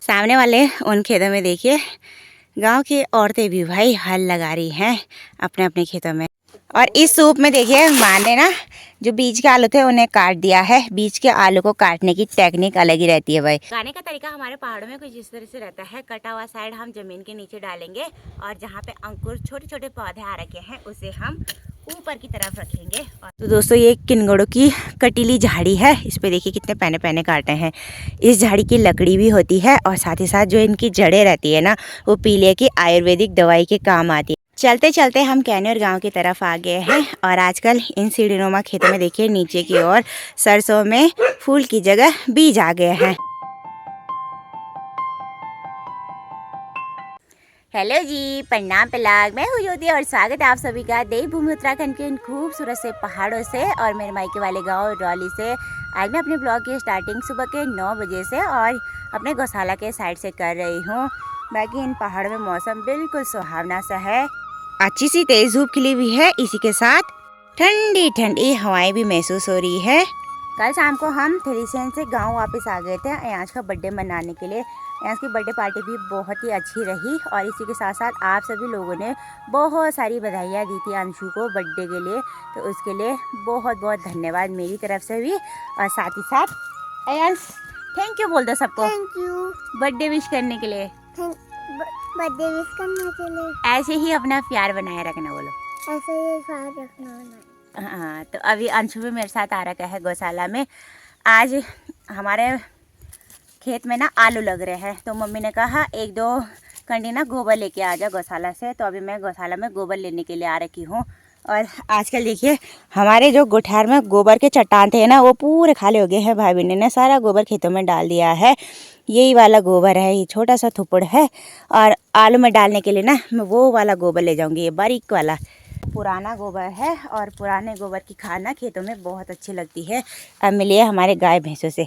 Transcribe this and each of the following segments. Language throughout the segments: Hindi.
सामने वाले उन खेतों में देखिए गांव की औरतें भी भाई हल लगा रही हैं अपने अपने खेतों में। और इस सूप में देखिए माँ ने ना जो बीज के आलू थे उन्हें काट दिया है। बीज के आलू को काटने की टेक्निक अलग ही रहती है भाई। काटने का तरीका हमारे पहाड़ों में कुछ इस तरह से रहता है। कटा हुआ साइड हम जमीन के नीचे डालेंगे और जहाँ पे अंकुर छोटे छोटे पौधे आ रखे हैं उसे हम ऊपर की तरफ रखेंगे। तो दोस्तों ये किनगड़ों की कटीली झाड़ी है। इस पे देखिए कितने पैने पैने काटे हैं। इस झाड़ी की लकड़ी भी होती है और साथ ही साथ जो इनकी जड़ें रहती है ना वो पीलिया की आयुर्वेदिक दवाई के काम आती है। चलते चलते हम कैनूर गांव की तरफ आ गए हैं और आजकल इन सीढ़ीनुमा खेतों में देखिए नीचे की ओर सरसों में फूल की जगह बीज आ गए हैं। हेलो जी, प्रणाम पलाग। मैं हूँ ज्योति और स्वागत है आप सभी का देवभूमि उत्तराखंड के इन खूबसूरत से पहाड़ों से और मेरे मायके वाले गांव रौली से। आज मैं अपने ब्लॉग की स्टार्टिंग सुबह के 9 बजे से और अपने गौशाला के साइड से कर रही हूँ। बाकी इन पहाड़ों में मौसम बिल्कुल सुहावना सा है। अच्छी सी तेज धूप खिली हुई है, इसी के साथ ठंडी ठंडी हवाएं भी महसूस हो रही है। कल शाम को हम थ्रीसेन से गांव वापस आ गए थे अयांश का बर्थडे मनाने के लिए। अयांश की बर्थडे पार्टी भी बहुत ही अच्छी रही और इसी के साथ साथ आप सभी लोगों ने बहुत सारी बधाइयाँ दी थी अंशु को बर्थडे के लिए, तो उसके लिए बहुत बहुत धन्यवाद मेरी तरफ से भी। और साथ ही साथ अयांश थैंक यू बोल दो सबको। थैंक यू बर्थडे विश करने के लिए। बर्थडे विश करने के लिए। ऐसे ही अपना प्यार बनाए रखना। बोलो ऐसे ही प्यार रखना। हाँ, तो अभी अंशु भी मेरे साथ आ रखा है गौशाला में। आज हमारे खेत में ना आलू लग रहे हैं, तो मम्मी ने कहा 1-2 कंडी ना गोबर लेके आ जा गौशाला से। तो अभी मैं गौशाला में गोबर लेने के लिए आ रखी हूँ। और आजकल देखिए हमारे जो गुठार में गोबर के चट्टान थे ना वो पूरे खाली हो गए हैं। भाई बहन ने सारा गोबर खेतों में डाल दिया है। यही वाला गोबर है, ये छोटा सा थुपड़ है और आलू में डालने के लिए ना मैं वो वाला गोबर ले जाऊँगी, ये बारीक वाला पुराना गोबर है। और पुराने गोबर की खाद ना खेतों में बहुत अच्छी लगती है। अब मिली है हमारे गाय भैंसों से।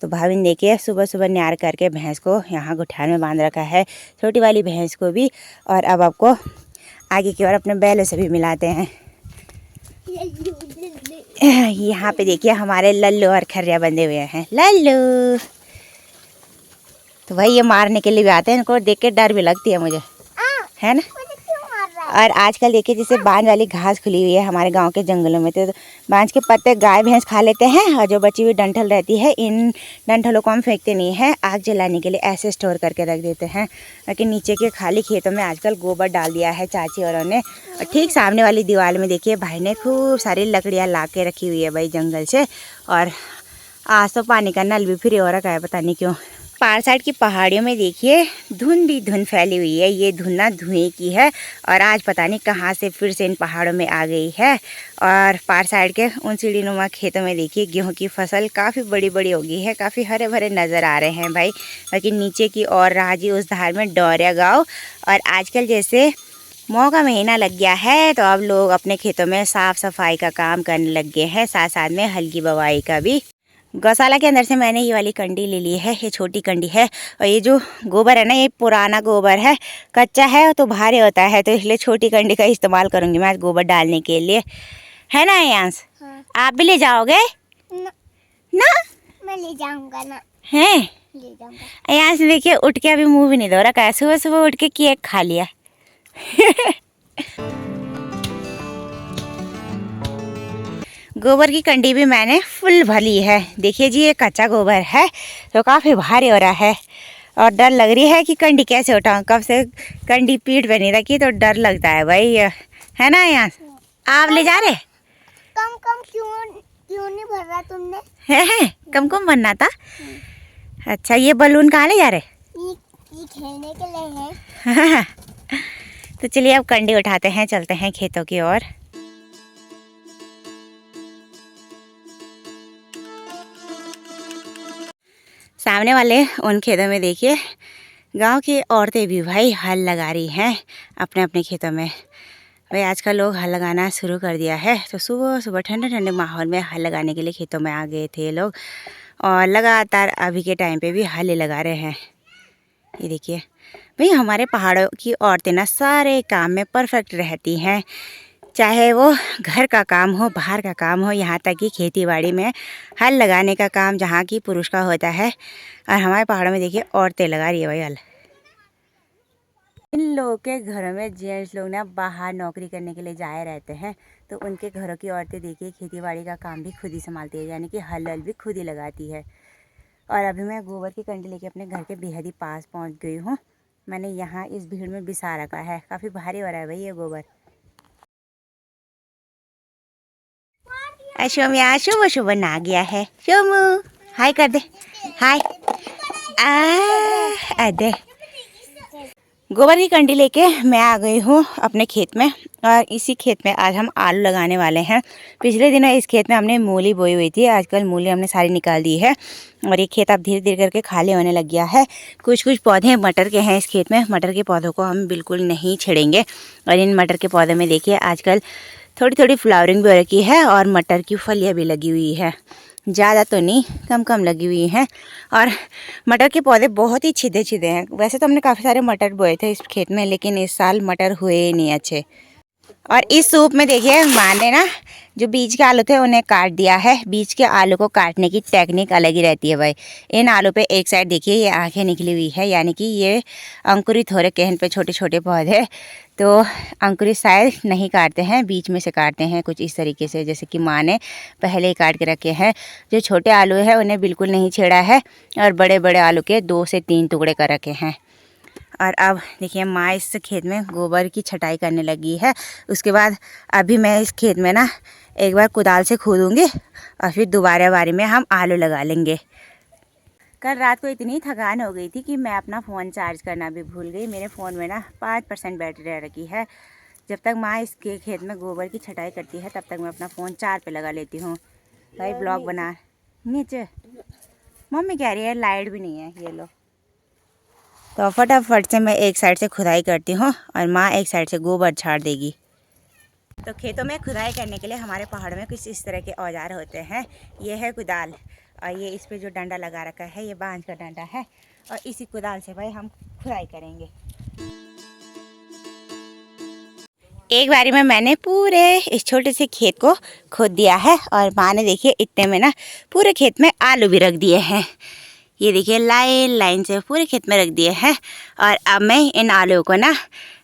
तो भाभी ने देखिए सुबह सुबह न्यार करके भैंस को यहाँ गुठान में बांध रखा है, छोटी वाली भैंस को भी। और अब आपको आगे की ओर अपने बैलों से भी मिलाते हैं। यहाँ पे देखिए हमारे लल्लू और खर्रिया बंधे हुए हैं। लल्लू तो भाई ये मारने के लिए भी आते हैं, इनको देख के डर भी लगती है मुझे, है ना। और आजकल देखिए जैसे बांझ वाली घास खुली हुई है हमारे गांव के जंगलों में, तो बांझ के पत्ते गाय भैंस खा लेते हैं और जो बची हुई डंठल रहती है इन डंठलों को हम फेंकते नहीं हैं, आग जलाने के लिए ऐसे स्टोर करके रख देते हैं। लेकिन नीचे के खाली खेतों में आजकल गोबर डाल दिया है चाची औरों ने। और ठीक सामने वाली दीवार में देखिए भाई ने खूब सारी लकड़ियाँ ला के रखी हुई है भाई जंगल से। और आज तो पानी का नल भी फ्री हो रखा है, पता नहीं क्यों। पार साइड की पहाड़ियों में देखिए धुंध ही धुंध फैली हुई है। ये धुंध ना धुएं की है और आज पता नहीं कहाँ से फिर से इन पहाड़ों में आ गई है। और पार साइड के उन सीढ़ीनुमा खेतों में देखिए गेहूं की फसल काफ़ी बड़ी बड़ी हो गई है, काफ़ी हरे भरे नज़र आ रहे हैं भाई। लेकिन नीचे की ओर रहा जी उस धार में डौरिया गाँव। और आजकल जैसे मौ का महीना लग गया है तो अब लोग अपने खेतों में साफ़ सफाई का काम करने लग गए हैं, साथ साथ में हल्की बवाई का भी। गौशाला के अंदर से मैंने ये वाली कंडी ले ली है, ये छोटी कंडी है। और ये जो गोबर है ना ये पुराना गोबर है, कच्चा है तो भारी होता है, तो इसलिए छोटी कंडी का इस्तेमाल करूँगी मैं आज गोबर डालने के लिए, है ना अयांश। हाँ। आप भी ले जाओगे ना? मैं ले जाऊंगा ना। हैं ले जाऊंगा। अयांश देखिए उठ के अभी मुँह भी नहीं धो रखा है, सुबह सुबह उठ के केक खा लिया। गोबर की कंडी भी मैंने फुल भरी है। देखिए जी ये कच्चा गोबर है तो काफ़ी भारी हो रहा है और डर लग रही है कि कंडी कैसे उठाऊँ। कब से कंडी पीठ पे नहीं रखी तो डर लगता है भाई, है ना। यहाँ आप ले जा रहे? कम कम क्यों नहीं भर रहा तुमने? है कम कम बनना था। अच्छा ये बलून कहाँ ले जा रहे? ये खेलने के लिए है। तो चलिए अब कंडी उठाते हैं, चलते हैं खेतों की ओर। सामने वाले उन खेतों में देखिए गांव की औरतें भी भाई हल लगा रही हैं अपने अपने खेतों में। भाई आजकल लोग हल लगाना शुरू कर दिया है, तो सुबह सुबह ठंडे ठंडे माहौल में हल लगाने के लिए खेतों में आ गए थे लोग और लगातार अभी के टाइम पे भी हल लगा रहे हैं। ये देखिए भाई हमारे पहाड़ों की औरतें ना सारे काम में परफेक्ट रहती हैं। चाहे वो घर का काम हो, बाहर का काम हो, यहाँ तक कि खेती बाड़ी में हल लगाने का काम जहाँ की पुरुष का होता है, और हमारे पहाड़ों में देखिए औरतें लगा रही है भाई हल। इन लोगों के घरों में जेंट्स लोग ना बाहर नौकरी करने के लिए जाए रहते हैं, तो उनके घरों की औरतें देखिए खेती बाड़ी का काम भी खुद ही संभालती है, यानी कि हल भी खुद ही लगाती है। और अभी मैं गोबर की कंडी लेके अपने घर के बेहद ही पास पहुँच गई हूँ। मैंने यहाँ इस भीड़ में बिसा रखा है, काफ़ी भारी हो रहा है भाई ये गोबर। शोमिया शुभ शुभ ना गया है। शोमू हाय कर दे, हाय। अरे गोबर की कंडी लेके मैं आ गई हूँ अपने खेत में, और इसी खेत में आज हम आलू लगाने वाले हैं। पिछले दिनों इस खेत में हमने मूली बोई हुई थी, आजकल मूली हमने सारी निकाल दी है, और ये खेत अब धीरे धीरे करके खाली होने लग गया है। कुछ कुछ पौधे मटर के हैं इस खेत में, मटर के पौधों को हम बिल्कुल नहीं छेड़ेंगे। और इन मटर के पौधे में देखिए आजकल थोड़ी थोड़ी फ्लावरिंग भी हो रखी है, और मटर की फलियाँ भी लगी हुई है, ज़्यादा तो नहीं, कम कम लगी हुई हैं। और मटर के पौधे बहुत ही छिदे छिदे हैं। वैसे तो हमने काफ़ी सारे मटर बोए थे इस खेत में, लेकिन इस साल मटर हुए ही नहीं अच्छे। और इस सूप में देखिए माँ ने ना जो बीज के आलू थे उन्हें काट दिया है। बीज के आलू को काटने की टेक्निक अलग ही रहती है भाई। इन आलू पे एक साइड देखिए ये आंखें निकली हुई है, यानी कि ये अंकुरित हो रखे हैं इन पे छोटे छोटे पौधे। तो अंकुरित शायद नहीं काटते हैं, बीच में से काटते हैं कुछ इस तरीके से, जैसे कि माँ ने पहले ही काट के रखे हैं। जो छोटे आलू हैं उन्हें बिल्कुल नहीं छेड़ा है, और बड़े बड़े आलू के 2 से 3 टुकड़े कर रखे हैं। और अब देखिए माँ इस खेत में गोबर की छटाई करने लगी है। उसके बाद अभी मैं इस खेत में ना एक बार कुदाल से खोदूँगी, और फिर दोबारा बारी में हम आलू लगा लेंगे। कल रात को इतनी थकान हो गई थी कि मैं अपना फ़ोन चार्ज करना भी भूल गई। मेरे फ़ोन में ना 5% बैटरी रह रखी है। जब तक माँ इसके खेत में गोबर की छटाई करती है तब तक मैं अपना फ़ोन चार्ज पे लगा लेती हूँ। भाई ब्लॉग बना नीचे, मम्मी कह रही है लाइट भी नहीं है, ये लो। तो फटाफट से मैं एक साइड से खुदाई करती हूँ, और माँ एक साइड से गोबर छाड़ देगी। तो खेतों में खुदाई करने के लिए हमारे पहाड़ में कुछ इस तरह के औजार होते हैं। ये है कुदाल, और ये इस पे जो डंडा लगा रखा है ये बांझ का डंडा है, और इसी कुदाल से भाई हम खुदाई करेंगे। एक बारी में मैंने पूरे इस छोटे से खेत को खोद दिया है, और माँ ने देखिए इतने में ना पूरे खेत में आलू भी रख दिए हैं। ये देखिए लाइन लाइन से पूरे खेत में रख दिए हैं। और अब मैं इन आलूओं को ना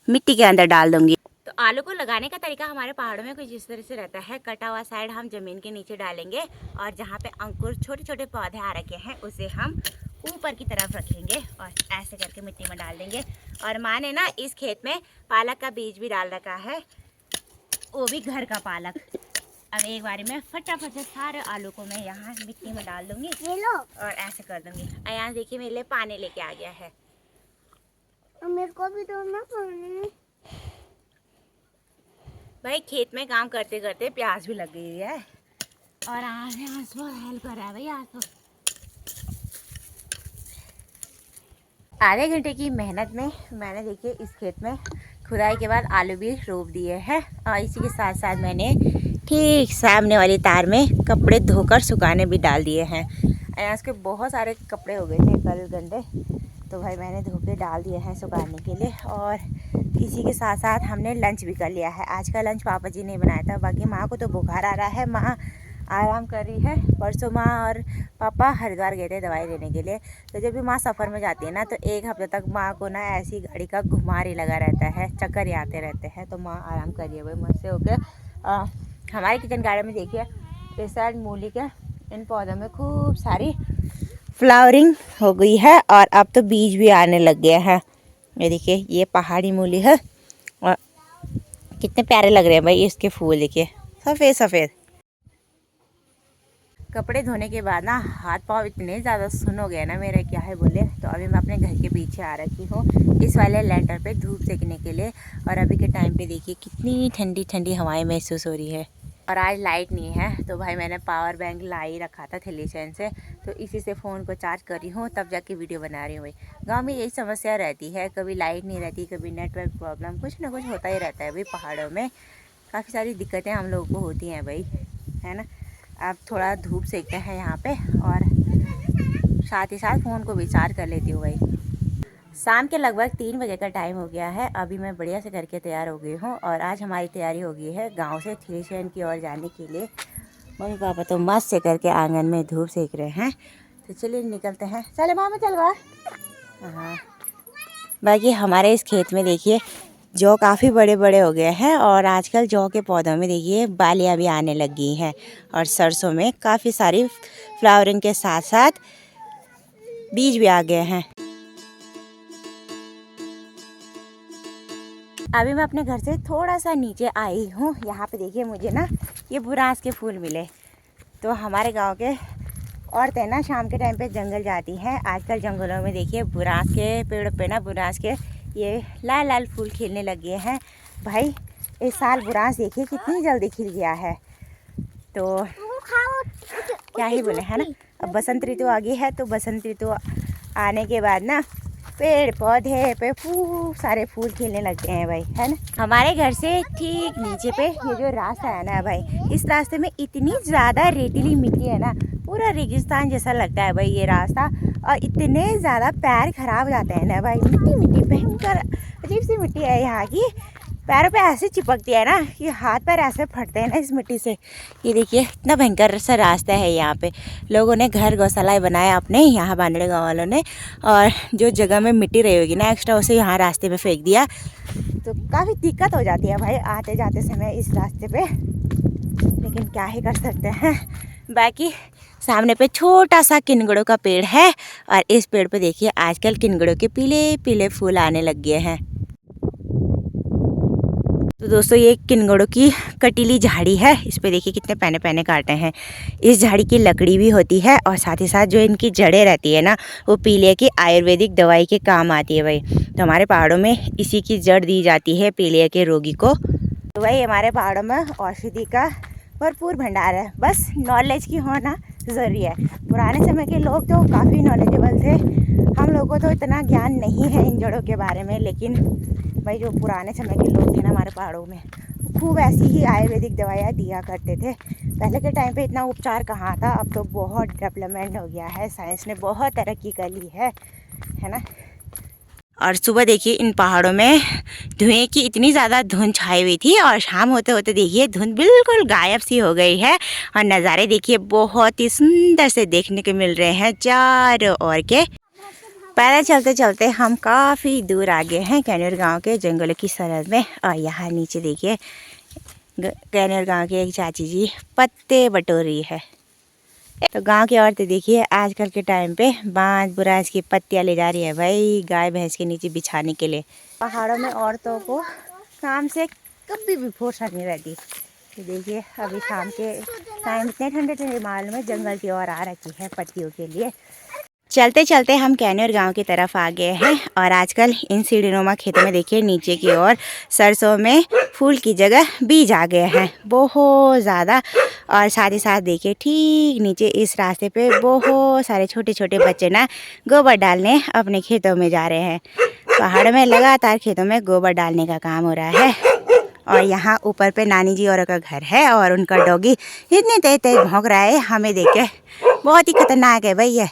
मिट्टी के अंदर डाल दूंगी। तो आलू को लगाने का तरीका हमारे पहाड़ों में कुछ इस तरह से रहता है। कटा हुआ साइड हम ज़मीन के नीचे डालेंगे, और जहाँ पे अंकुर छोटे छोटे पौधे आ रखे हैं उसे हम ऊपर की तरफ रखेंगे, और ऐसे करके मिट्टी में डाल देंगे। और माँ ने ना इस खेत में पालक का बीज भी डाल रखा है, वो भी घर का पालक। अब एक बारी में फटाफट से सारे आलू को मैं यहाँ मिट्टी में डाल दूंगी, ये लो, और ऐसे कर दूंगी। यहाँ देखिए मेरे लिए पानी लेके आ गया है। मेरे को भी दो ना पानी। भाई खेत में काम करते करते प्यास भी लग गई है, और आज बहुत हेल्प कर रहा है भाई। आज तो आधे घंटे की मेहनत में मैंने देखिए इस खेत में खुदाई के बाद आलू भी रोप दिए हैं, और इसी के साथ साथ मैंने ठीक सामने वाली तार में कपड़े धोकर सुखाने भी डाल दिए हैं। अयास के बहुत सारे कपड़े हो गए थे कल गंदे, तो भाई मैंने धो के डाल दिए हैं सुखाने के लिए। और इसी के साथ साथ हमने लंच भी कर लिया है। आज का लंच पापा जी ने बनाया था, बाकी माँ को तो बुखार आ रहा है, माँ आराम कर रही है। परसों माँ और पापा हरिद्वार गए थे दवाई लेने के लिए, तो जब भी माँ सफ़र में जाती है ना तो 1 हफ्ते तक माँ को ना ऐसी गाड़ी का घुमार ही लगा रहता है, चक्कर ही आते रहते हैं। तो माँ आराम कर रही है भाई मुझसे होकर। हमारे किचन गार्डन में देखिए इस साइड मूली के इन पौधों में खूब सारी फ्लावरिंग हो गई है, और अब तो बीज भी आने लग गए हैं। ये देखिए ये पहाड़ी मूली है, और कितने प्यारे लग रहे हैं भाई इसके फूल, देखिए सफ़ेद सफ़ेद। कपड़े धोने के बाद ना हाथ पाँव इतने ज़्यादा सुन हो गए ना मेरे, क्या है बोले। तो अभी मैं अपने घर के पीछे आ रखी हूँ इस वाले लैंटर पे धूप सेकने के लिए। और अभी के टाइम पे देखिए कितनी ठंडी ठंडी हवाएं महसूस हो रही है। और आज लाइट नहीं है, तो भाई मैंने पावर बैंक ला ही रखा था थैली चैन से, तो इसी से फ़ोन को चार्ज कर रही हूँ, तब जाके वीडियो बना रही हूँ। भाई गाँव में यही समस्या रहती है, कभी लाइट नहीं रहती, कभी नेटवर्क प्रॉब्लम, कुछ ना कुछ होता ही रहता है भाई। पहाड़ों में काफ़ी सारी दिक्कतें हम लोगों को होती हैं भाई, है ना। अब थोड़ा धूप सेकते हैं यहाँ पे, और साथ ही साथ फ़ोन को भी चार्ज कर लेती हूँ भाई। शाम के लगभग 3 बजे का टाइम हो गया है। अभी मैं बढ़िया से करके तैयार हो गई हूँ और आज हमारी तैयारी हो गई है गांव से थ्रेशन की ओर जाने के लिए। मम्मी पापा तो मस्त से करके आंगन में धूप सेक रहे हैं, तो चलिए निकलते हैं। चले मामा चल रहा। हाँ, बाकी हमारे इस खेत में देखिए जौ काफ़ी बड़े बड़े हो गए हैं और आजकल जौ के पौधों में देखिए बालियाँ भी आने लग गई हैं और सरसों में काफ़ी सारी फ्लावरिंग के साथ साथ बीज भी आ गए हैं। अभी मैं अपने घर से थोड़ा सा नीचे आई हूँ। यहाँ पे देखिए मुझे ना ये बुरांस के फूल मिले। तो हमारे गांव के औरतें ना शाम के टाइम पे जंगल जाती हैं। आजकल जंगलों में देखिए बुरांस के पेड़ पे ना बुरांस के ये लाल लाल फूल खिलने लग गए हैं। भाई इस साल बुरांस देखिए कितनी जल्दी खिल गया है। तो क्या ही बोले, है ना। अब बसंत ऋतु आ गई है, तो बसंत ऋतु आने के बाद ना पेड़ पौधे पे खूब सारे फूल खिलने लगते हैं भाई, है ना। हमारे घर से ठीक नीचे पे ये जो रास्ता है ना भाई, इस रास्ते में इतनी ज़्यादा रेतीली मिट्टी है ना, पूरा रेगिस्तान जैसा लगता है भाई ये रास्ता। और इतने ज़्यादा पैर खराब हो जाते हैं ना भाई, मिट्टी मिट्टी भयंकर अजीब सी मिट्टी है यहाँ की। पैरों पे ऐसे चिपकती है ना कि हाथ पैर ऐसे फटते हैं ना इस मिट्टी से। ये देखिए इतना भयंकर सा रास्ता है। यहाँ पे लोगों ने घर गौशाला बनाया अपने यहाँ बांधड़े गाँव वालों ने, और जो जगह में मिट्टी रही होगी ना एक्स्ट्रा उसे यहाँ रास्ते में फेंक दिया। तो काफ़ी दिक्कत हो जाती है भाई आते जाते समय इस रास्ते पे, लेकिन क्या ही कर सकते हैं। बाकी सामने पे छोटा सा किनगड़ों का पेड़ है और इस पेड़ पे देखिए आजकल किनगड़ों के पीले पीले फूल आने लग गए हैं। तो दोस्तों ये किनगड़ों की कटीली झाड़ी है। इस पे देखिए कितने पैने पैने काटे हैं। इस झाड़ी की लकड़ी भी होती है और साथ ही साथ जो इनकी जड़ें रहती है ना वो पीलिया की आयुर्वेदिक दवाई के काम आती है भाई। तो हमारे पहाड़ों में इसी की जड़ दी जाती है पीलिया के रोगी को। तो भाई हमारे पहाड़ों में औषधि का भरपूर भंडार है, बस नॉलेज की होना ज़रूरी है। पुराने समय के लोग तो काफ़ी नॉलेजेबल थे, हम लोगों को तो इतना ज्ञान नहीं है इन जड़ों के बारे में। लेकिन भाई जो पुराने समय के लोग थे ना हमारे पहाड़ों में, खूब ऐसी ही आयुर्वेदिक दवाइयाँ दिया करते थे। पहले के टाइम पे इतना उपचार कहाँ था, अब तो बहुत डेवलपमेंट हो गया है, साइंस ने बहुत तरक्की कर ली है ना। और सुबह देखिए इन पहाड़ों में धुएं की इतनी ज़्यादा धुंध छाई हुई थी और शाम होते होते देखिए धुंध बिल्कुल गायब सी हो गई है और नज़ारे देखिए बहुत ही सुंदर से देखने को मिल रहे हैं चारों ओर के। पैदल चलते चलते हम काफ़ी दूर आ गए हैं कैनेर गांव के जंगलों की सरहद में। और यहाँ नीचे देखिए कैनेर गांव की एक चाची जी पत्ते बटोरी है। तो गांव की औरतें देखिए आजकल के टाइम पे बांस बुरांस की पत्तियां ले जा रही है भाई गाय भैंस के नीचे बिछाने के लिए। पहाड़ों में औरतों को काम से कभी भी फुर्सत नहीं रहती। तो देखिए अभी शाम के टाइम इतने ठंडे ठंडे माहौल में जंगल की ओर आ रखी है पत्तियों के लिए। चलते चलते हम कैनेर गांव की तरफ आ गए हैं और आजकल इन सीढ़ीनुमा खेतों में देखिए नीचे की ओर सरसों में फूल की जगह बीज आ गए हैं बहुत ज़्यादा। और साथ ही साथ देखिए ठीक नीचे इस रास्ते पे बहुत सारे छोटे छोटे बच्चे ना गोबर डालने अपने खेतों में जा रहे हैं। पहाड़ में लगातार खेतों में गोबर डालने का काम हो रहा है। और यहाँ ऊपर पे नानी जी और का घर है और उनका डॉगी इतने तेज तेज भौंक रहा है, हमें देख के बहुत ही खतरनाक है भाई ये।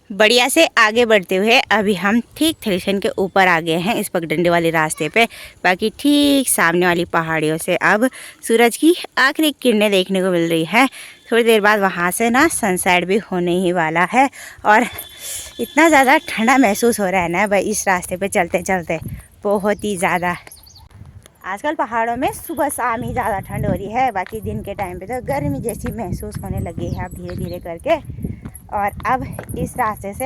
बढ़िया से आगे बढ़ते हुए अभी हम ठीक थ्रेशन के ऊपर आ गए हैं इस पगडंडी वाले रास्ते पे। बाकी ठीक सामने वाली पहाड़ियों से अब सूरज की आखिरी किरणें देखने को मिल रही है। थोड़ी देर बाद वहाँ से ना सनसेट भी होने ही वाला है और इतना ज़्यादा ठंडा महसूस हो रहा है ना भाई इस रास्ते पे चलते चलते, बहुत ही ज़्यादा। आजकल पहाड़ों में सुबह शाम ही ज़्यादा ठंड हो रही है, बाकी दिन के टाइम पे तो गर्मी जैसी महसूस होने लगी है अब धीरे धीरे करके। और अब इस रास्ते से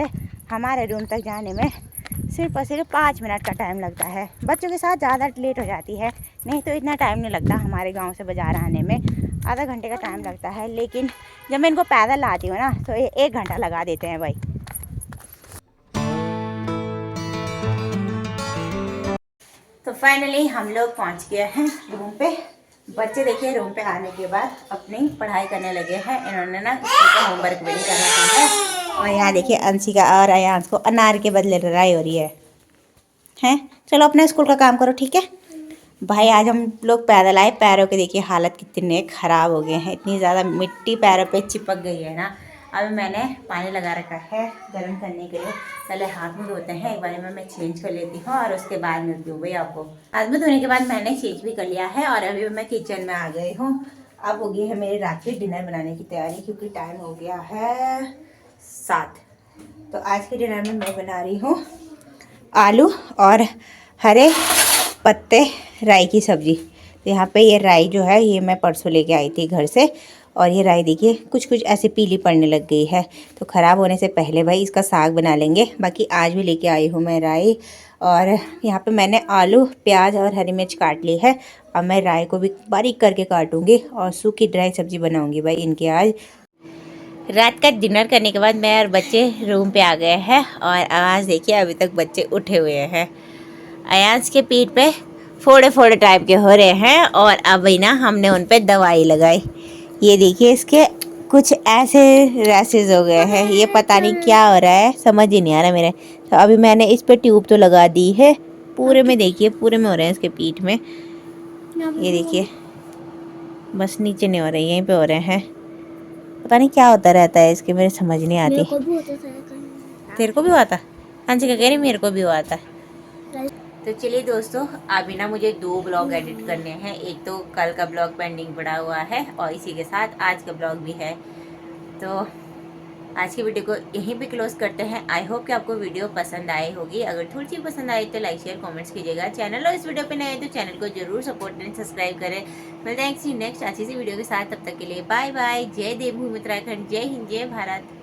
हमारे रूम तक जाने में सिर्फ और सिर्फ 5 मिनट का टाइम लगता है। बच्चों के साथ ज़्यादा लेट हो जाती है, नहीं तो इतना टाइम नहीं लगता। हमारे गांव से बाज़ार आने में आधा घंटे का टाइम लगता है, लेकिन जब मैं इनको पैदल लाती हूँ ना तो ये 1 घंटा लगा देते हैं भाई। तो फाइनली हम लोग पहुँच गए हैं रूम पे। बच्चे देखिए रूम पे आने के बाद अपनी पढ़ाई करने लगे हैं। इन्होंने ना होमवर्क भी नहीं कर रखा है। और यहाँ देखिए अंशिका और अयांश को अनार के बदले लड़ाई हो रही है। चलो अपने स्कूल का काम करो, ठीक है। भाई आज हम लोग पैदल आए, पैरों के देखिए हालत कितने ख़राब हो गए हैं, इतनी ज़्यादा मिट्टी पैरों पे चिपक गई है ना। अभी मैंने पानी लगा रखा है गर्म करने के लिए, पहले हाथ में धोते हैं, एक बार में मैं चेंज कर लेती हूँ और उसके बाद मिलती हूँ भाई आपको। हाथ में धोने के बाद मैंने चेंज भी कर लिया है और अभी मैं किचन में आ गई हूँ। अब हो गई है मेरी रात की डिनर बनाने की तैयारी, क्योंकि टाइम हो गया है 7। तो आज के डिनर में मैं बना रही हूँ आलू और हरे पत्ते राई की सब्ज़ी। तो यहाँ पे ये राई जो है ये मैं परसों लेके आई थी घर से, और ये राई देखिए कुछ कुछ ऐसे पीली पड़ने लग गई है, तो ख़राब होने से पहले भाई इसका साग बना लेंगे। बाकी आज भी लेके आई हूँ मैं राई, और यहाँ पे मैंने आलू प्याज और हरी मिर्च काट ली है। अब मैं राई को भी बारीक करके काटूँगी और सूखी ड्राई सब्ज़ी बनाऊँगी भाई इनके आज। रात का डिनर करने के बाद मैं और बच्चे रूम पे आ गए हैं, और आवाज़ देखिए अभी तक बच्चे उठे हुए हैं। अयांश के पीठ पे फोड़े फोड़े टाइप के हो रहे हैं, और अभी ना हमने उन पे दवाई लगाई। ये देखिए इसके कुछ ऐसे रैसेस हो गए हैं, ये पता नहीं क्या हो रहा है, समझ ही नहीं आ रहा मेरे। तो अभी मैंने इस पे ट्यूब तो लगा दी है, पूरे में देखिए पूरे में हो रहे हैं इसके पीठ में। ये देखिए बस नीचे नहीं हो रहे, यहीं पे हो रहे हैं। पता नहीं क्या होता रहता है इसके, मेरे समझ नहीं आती। तेरे को भी हुआ था? हाँ जी, कह रही मेरे को भी हुआ था। तो चलिए दोस्तों, अभी ना मुझे 2 ब्लॉग एडिट करने हैं। एक तो कल का ब्लॉग पेंडिंग पड़ा हुआ है, और इसी के साथ आज का ब्लॉग भी है। तो आज की वीडियो को यहीं पे क्लोज करते हैं। आई होप कि आपको वीडियो पसंद आई होगी। अगर थोड़ी सी पसंद आई तो लाइक शेयर कमेंट्स कीजिएगा। चैनल और इस वीडियो पे नए हैं तो चैनल को जरूर सपोर्ट एंड सब्सक्राइब करें। मिलते हैं नेक्स्ट अच्छी सी वीडियो के साथ, तब तक के लिए बाय बाय। जय देवभूमि उत्तराखंड, जय हिंद, जय भारत।